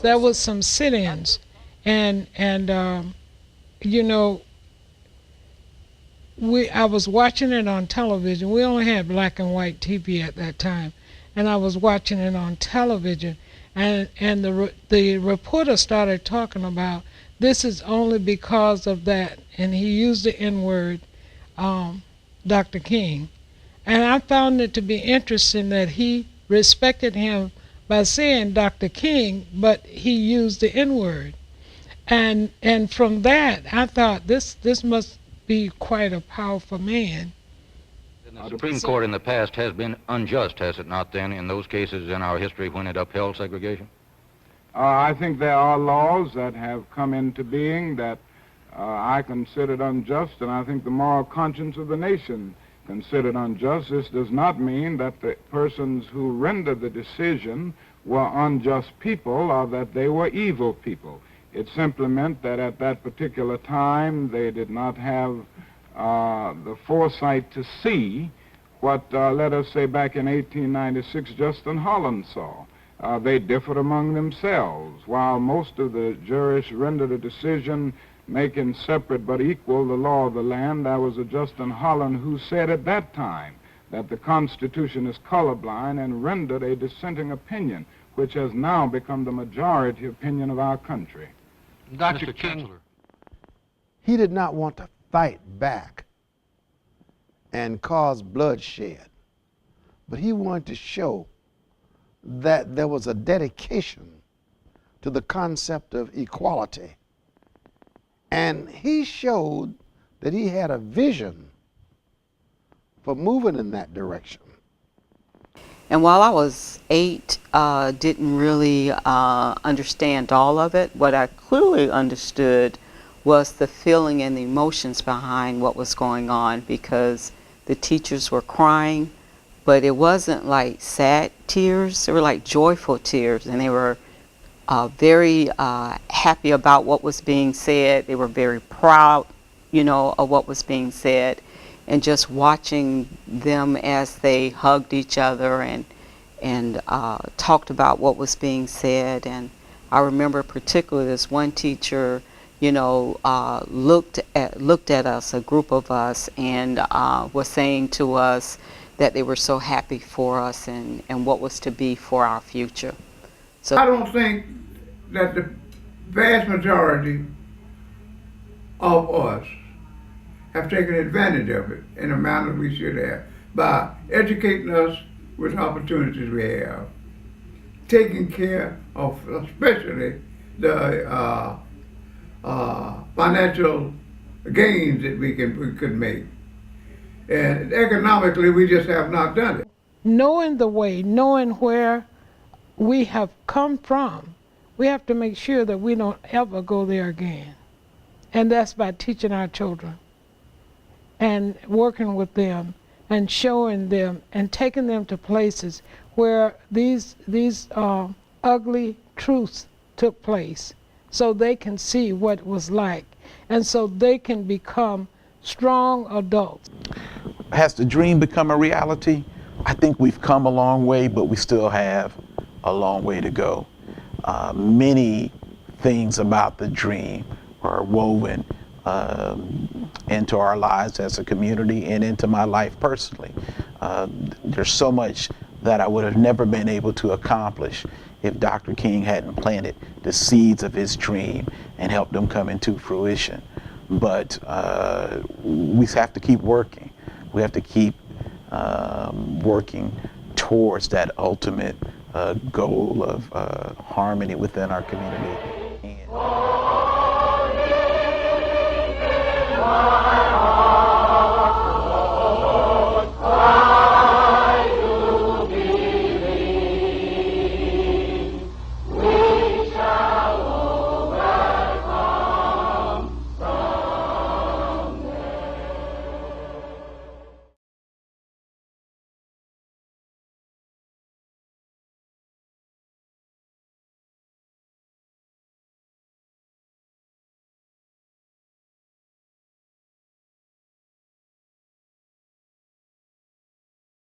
there was some sit-ins, and you know, I was watching it on television. We only had black and white TV at that time, and I was watching it on television, and the reporter started talking about this is only because of that, and he used the N-word, Dr. King, and I found it to be interesting that he respected him by saying Dr. King, but he used the N-word, and from that I thought this must be quite a powerful man. The Supreme Court in the past has been unjust, has it not, then, in those cases in our history when it upheld segregation? I think there are laws that have come into being that I considered unjust, and I think the moral conscience of the nation considered unjust. This does not mean that the persons who rendered the decision were unjust people or that they were evil people. It simply meant that at that particular time they did not have the foresight to see what, let us say, back in 1896, Justin Holland saw. They differed among themselves. While most of the jurists rendered a decision making separate but equal the law of the land, there was a Justin Holland who said at that time that the Constitution is colorblind and rendered a dissenting opinion, which has now become the majority opinion of our country. Dr. King. He did not want to fight back and cause bloodshed, but he wanted to show that there was a dedication to the concept of equality. And he showed that he had a vision for moving in that direction. And while I was 8, didn't really understand all of it. What I clearly understood was the feeling and the emotions behind what was going on, because the teachers were crying, but it wasn't like sad tears. They were like joyful tears, and they were very happy about what was being said. They were very proud, you know, of what was being said. And just watching them as they hugged each other and talked about what was being said. And I remember particularly this one teacher, you know, looked at us, a group of us, and was saying to us that they were so happy for us and what was to be for our future. So I don't think that the vast majority of us have taken advantage of it in a manner we should have by educating us with opportunities we have, taking care of especially the financial gains that we could make. And economically, we just have not done it. Knowing the way, knowing where we have come from, we have to make sure that we don't ever go there again. And that's by teaching our children and working with them and showing them and taking them to places where these ugly truths took place, so they can see what it was like, and so they can become strong adults. Has the dream become a reality? I think we've come a long way, but we still have a long way to go. Many things about the dream are woven into our lives as a community and into my life personally. There's so much that I would have never been able to accomplish if Dr. King hadn't planted the seeds of his dream and helped them come into fruition. But we have to keep working. We have to keep working towards that ultimate goal of harmony within our community. And